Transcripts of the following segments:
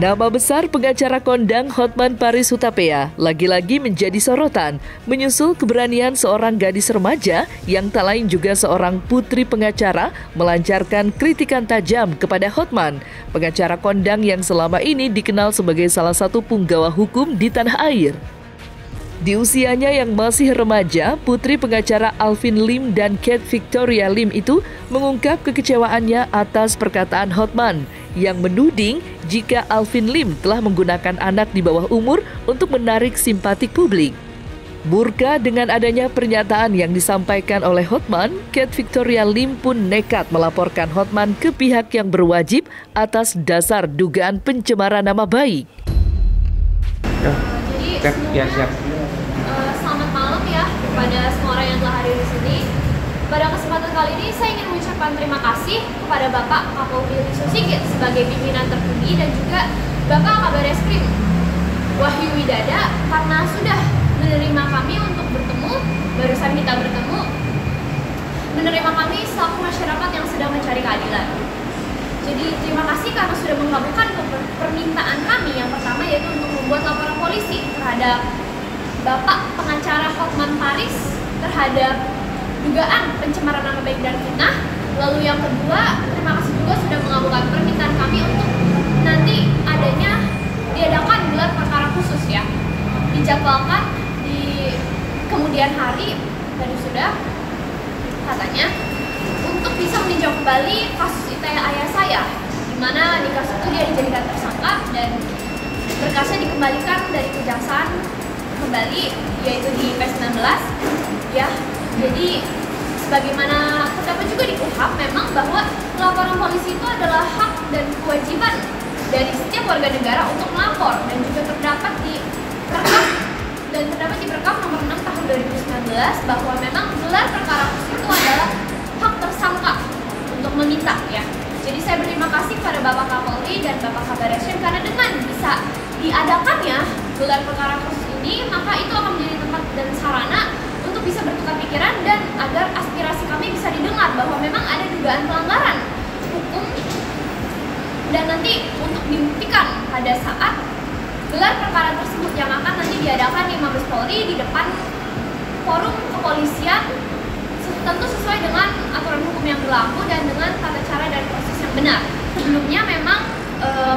Nama besar pengacara kondang Hotman Paris Hutapea lagi-lagi menjadi sorotan menyusul keberanian seorang gadis remaja yang tak lain juga seorang putri pengacara melancarkan kritikan tajam kepada Hotman, pengacara kondang yang selama ini dikenal sebagai salah satu punggawa hukum di tanah air. Di usianya yang masih remaja, putri pengacara Alvin Lim dan Kate Victoria Lim itu mengungkap kekecewaannya atas perkataan Hotman yang menuding jika Alvin Lim telah menggunakan anak di bawah umur untuk menarik simpatik publik. Murka dengan adanya pernyataan yang disampaikan oleh Hotman, Kate Victoria Lim pun nekat melaporkan Hotman ke pihak yang berwajib atas dasar dugaan pencemaran nama baik. Selamat malam ya kepada semua orang yang telah hadir di sini. Pada kesempatan kali ini saya ingin mengucapkan terima kasih kepada Bapak Kapolri Listio Sigit sebagai pimpinan tertinggi dan juga Bapak Kabar Eskrim Wahyu Widada karena sudah menerima kami untuk bertemu. Barusan kita bertemu, menerima kami selaku masyarakat yang sedang mencari keadilan. Jadi terima kasih karena sudah mengabulkan permintaan kami yang pertama, yaitu untuk membuat laporan polisi terhadap Bapak pengacara Hotman Paris terhadap dugaan pencemaran nama baik dan fitnah. Lalu yang kedua, terima kasih juga sudah mengabulkan permintaan kami untuk nanti diadakan gelar perkara khusus ya, dijadwalkan di kemudian hari tadi sudah katanya untuk bisa meninjau kembali kasus ITE ayah saya, di mana di kasus itu dia dijadikan tersangka dan berkasnya dikembalikan dari kejaksaan kembali, yaitu di P19 ya. Jadi sebagaimana terdapat juga di KUHP memang bahwa laporan polisi itu adalah hak dan kewajiban dari setiap warga negara untuk melapor, dan juga terdapat di Perkap nomor 6 tahun 2019 bahwa memang gelar perkara khusus itu adalah hak tersangka untuk meminta ya. Jadi saya berterima kasih kepada Bapak Kapolri dan Bapak Kabar Eskrim karena dengan bisa diadakannya gelar perkara khusus ini, maka itu akan menjadi tempat dan sarana untuk bisa bertukar pikiran dan agar aspirasi kami bisa didengar bahwa memang ada dugaan pelanggaran hukum, dan nanti untuk dibuktikan pada saat gelar perkara tersebut yang akan nanti diadakan di Mabes Polri di depan forum kepolisian, tentu sesuai dengan aturan hukum yang berlaku dan dengan tata cara dan proses yang benar. Sebelumnya memang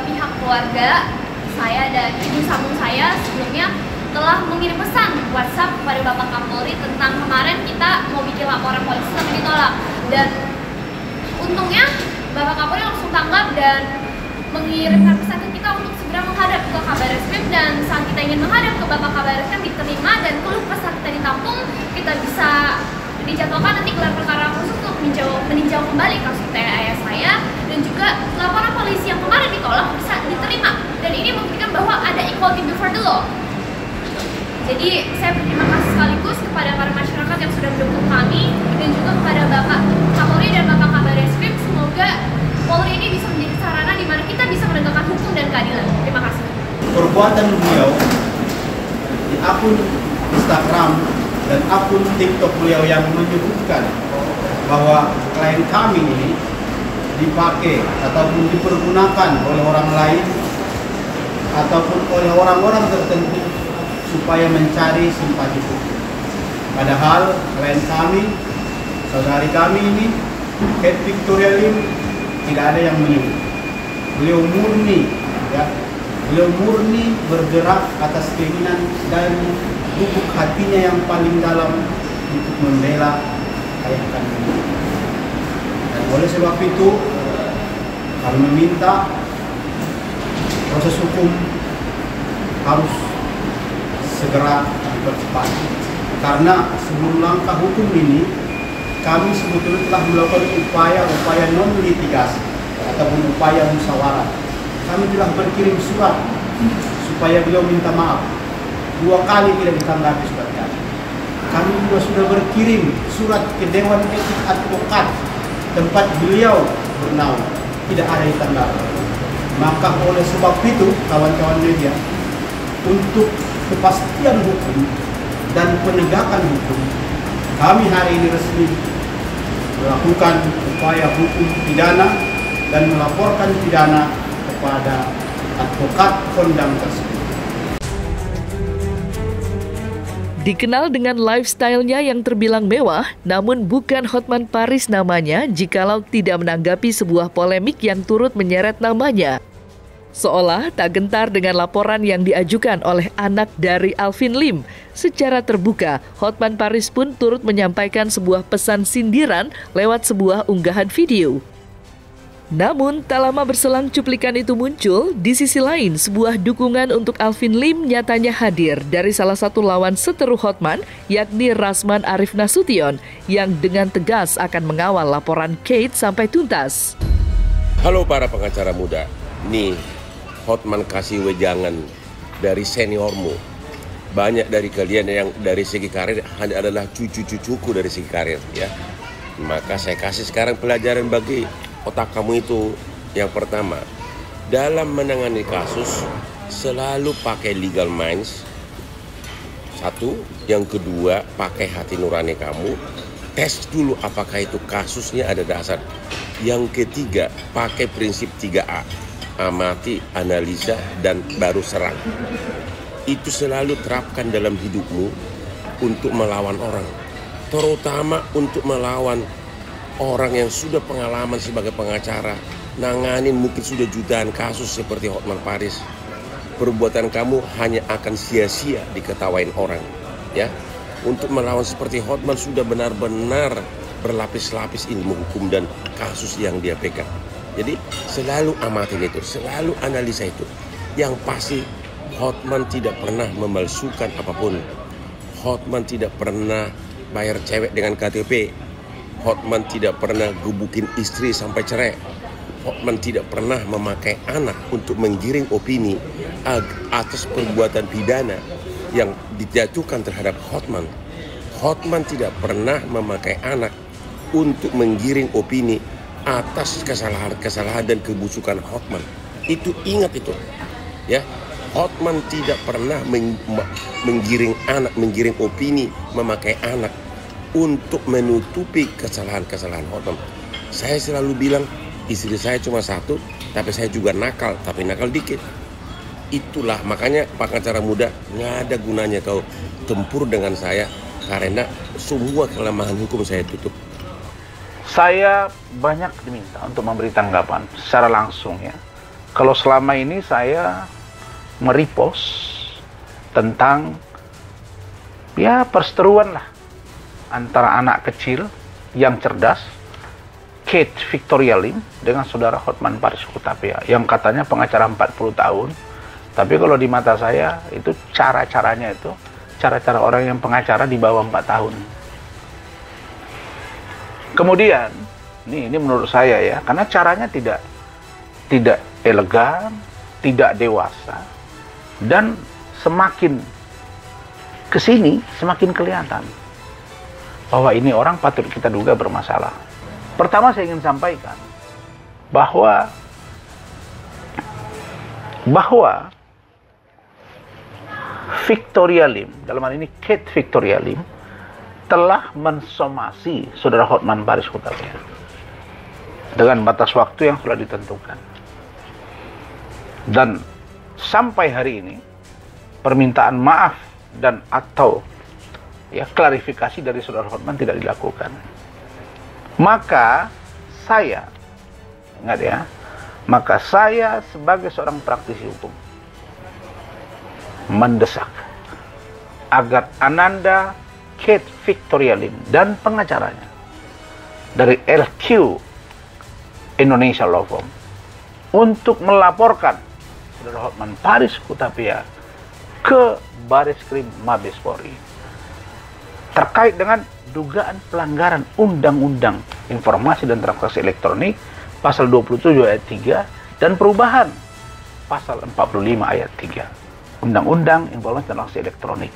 pihak keluarga saya dan ibu sambung saya sebelumnya telah mengirim pesan WhatsApp kepada Bapak Kapolri tentang kemarin kita mau bikin laporan polisi tapi ditolak, dan untungnya Bapak Kapolri langsung tanggap dan mengirimkan pesan ke kita untuk segera menghadap ke Kabar Eskrim, dan saat kita ingin menghadap ke Bapak Kabar Eskrim diterima dan keluh kesah kita ditampung, kita bisa dijadwalkan nanti gelar perkara khusus untuk meninjau kembali kasus ITE ayah saya, dan juga laporan polisi yang kemarin ditolak bisa diterima, dan ini membuktikan bahwa ada equality before the law. Jadi saya berterima kasih sekaligus kepada para masyarakat yang sudah mendukung kami, dan juga kepada Bapak Kapolri dan Bapak Kabar Eskrim. Semoga Polri ini bisa menjadi sarana di mana kita bisa menegakkan hukum dan keadilan. Terima kasih. Perbuatan beliau di akun Instagram dan akun TikTok beliau yang menyebutkan bahwa klien kami ini dipakai ataupun dipergunakan oleh orang lain ataupun oleh orang-orang tertentu supaya mencari simpati publik. Padahal klien kami, saudari kami ini, Kate Victoria Lim, tidak ada yang menyebut. Beliau murni, ya, beliau murni bergerak atas keinginan dan lubuk hatinya yang paling dalam untuk membela ayah kandung. Dan oleh sebab itu, kami meminta proses hukum harus segera dipercepat, karena sebelum langkah hukum ini kami sebetulnya telah melakukan upaya non litigasi ataupun upaya musyawarah. Kami telah berkirim surat supaya beliau minta maaf. 2 kali tidak ditanggapi surat kami. Kami juga sudah berkirim surat ke Dewan Etik Advokat tempat beliau bernaung, tidak ada ditanggapi. Maka oleh sebab itu kawan-kawan media, untuk kepastian hukum dan penegakan hukum, kami hari ini resmi melakukan upaya hukum pidana dan melaporkan pidana kepada advokat kondang tersebut. Dikenal dengan lifestyle-nya yang terbilang mewah, namun bukan Hotman Paris namanya jikalau tidak menanggapi sebuah polemik yang turut menyeret namanya. Seolah tak gentar dengan laporan yang diajukan oleh anak dari Alvin Lim. Secara terbuka, Hotman Paris pun turut menyampaikan sebuah pesan sindiran lewat sebuah unggahan video. Namun, tak lama berselang cuplikan itu muncul, di sisi lain sebuah dukungan untuk Alvin Lim nyatanya hadir dari salah satu lawan seteru Hotman, yakni Rasman Arif Nasution, yang dengan tegas akan mengawal laporan Kate sampai tuntas. Halo para pengacara muda, nih Hotman kasih wejangan dari seniormu. Banyak dari kalian yang dari segi karir hanya adalah cucu-cucuku dari segi karir, ya. Maka saya kasih sekarang pelajaran bagi otak kamu itu. Yang pertama, dalam menangani kasus selalu pakai legal minds. Satu, yang kedua pakai hati nurani kamu. Tes dulu apakah itu kasusnya ada dasar. Yang ketiga, pakai prinsip 3A. Amati, analisa, dan baru serang. Itu selalu terapkan dalam hidupmu untuk melawan orang. Terutama untuk melawan orang yang sudah pengalaman sebagai pengacara, nanganin mungkin sudah jutaan kasus seperti Hotman Paris. Perbuatan kamu hanya akan sia-sia diketawain orang, ya. Untuk melawan seperti Hotman sudah benar-benar berlapis-lapis ilmu hukum dan kasus yang dia pegang. Jadi selalu amatin itu, selalu analisa itu. Yang pasti Hotman tidak pernah memalsukan apapun. Hotman tidak pernah bayar cewek dengan KTP. Hotman tidak pernah gebukin istri sampai cerai. Hotman tidak pernah memakai anak untuk menggiring opini atas perbuatan pidana yang dijatuhkan terhadap Hotman. Hotman tidak pernah memakai anak untuk menggiring opini atas kesalahan-kesalahan dan kebusukan Hotman. Itu ingat itu, ya. Hotman tidak pernah menggiring anak, menggiring opini, memakai anak untuk menutupi kesalahan-kesalahan Hotman. Saya selalu bilang, istri saya cuma satu, tapi saya juga nakal, tapi nakal dikit. Itulah makanya pengacara muda, nggak ada gunanya kau tempur dengan saya, karena semua kelemahan hukum saya tutup. Saya banyak diminta untuk memberi tanggapan secara langsung, ya. Kalau selama ini saya merepost tentang ya perseteruan lah antara anak kecil yang cerdas, Kate Victoria Lim, dengan saudara Hotman Paris Hutapea, yang katanya pengacara 40 tahun. Tapi kalau di mata saya, itu cara-caranya itu, cara-cara orang yang pengacara di bawah 4 tahun. Kemudian, ini menurut saya ya, karena caranya tidak elegan, tidak dewasa, dan semakin kesini, semakin kelihatan bahwa ini orang patut kita duga bermasalah. Pertama saya ingin sampaikan bahwa Victoria Lim, dalam hal ini Kate Victoria Lim, telah mensomasi saudara Hotman Paris Hutapea dengan batas waktu yang sudah ditentukan. Dan sampai hari ini permintaan maaf dan atau ya klarifikasi dari saudara Hotman tidak dilakukan. Maka saya, ingat ya, maka saya sebagai seorang praktisi hukum mendesak agar Ananda Kate Victoria Lim dan pengacaranya dari LQ Indonesia Law Firm untuk melaporkan saudara Hotman Paris Hutapea ke Bareskrim Mabes Polri terkait dengan dugaan pelanggaran Undang-Undang Informasi dan Transaksi Elektronik pasal 27 ayat 3 dan perubahan pasal 45 ayat 3 Undang-Undang Informasi dan Transaksi Elektronik.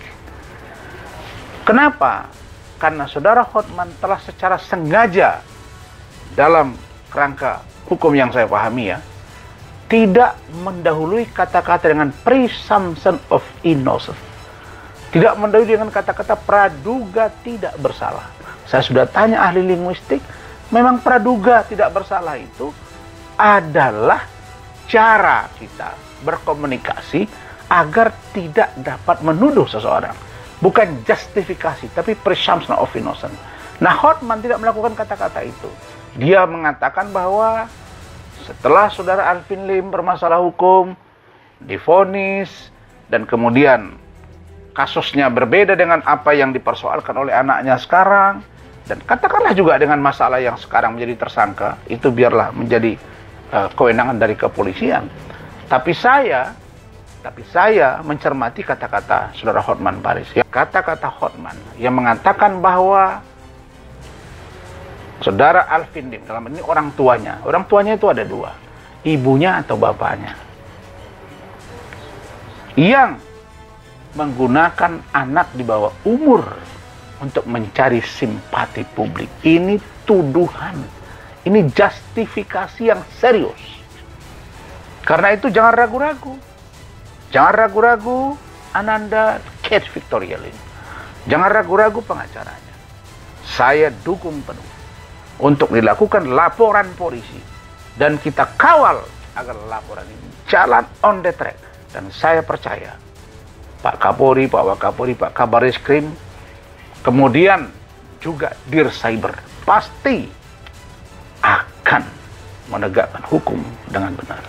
Kenapa? Karena saudara Hotman telah secara sengaja dalam kerangka hukum yang saya pahami ya, tidak mendahului kata-kata dengan presumption of innocence. Tidak mendahului dengan kata-kata praduga tidak bersalah. Saya sudah tanya ahli linguistik, memang praduga tidak bersalah itu adalah cara kita berkomunikasi agar tidak dapat menuduh seseorang. Bukan justifikasi, tapi presumption of innocence. Nah, Hotman tidak melakukan kata-kata itu. Dia mengatakan bahwa setelah saudara Alvin Lim bermasalah hukum, divonis, dan kemudian kasusnya berbeda dengan apa yang dipersoalkan oleh anaknya sekarang, dan katakanlah juga dengan masalah yang sekarang menjadi tersangka, itu biarlah menjadi kewenangan dari kepolisian. Tapi saya mencermati kata-kata saudara Hotman Paris. Kata-kata Hotman yang mengatakan bahwa saudara Alvin Lim, dalam ini orang tuanya itu ada dua, ibunya atau bapaknya, yang menggunakan anak di bawah umur untuk mencari simpati publik. Ini tuduhan, ini justifikasi yang serius. Karena itu jangan ragu-ragu. Jangan ragu-ragu Ananda Kate Victoria Lim. Jangan ragu-ragu pengacaranya. Saya dukung penuh untuk dilakukan laporan polisi. Dan kita kawal agar laporan ini jalan on the track. Dan saya percaya Pak Kapolri, Pak Wakapolri, Pak Kabareskrim, kemudian juga Dir Cyber pasti akan menegakkan hukum dengan benar.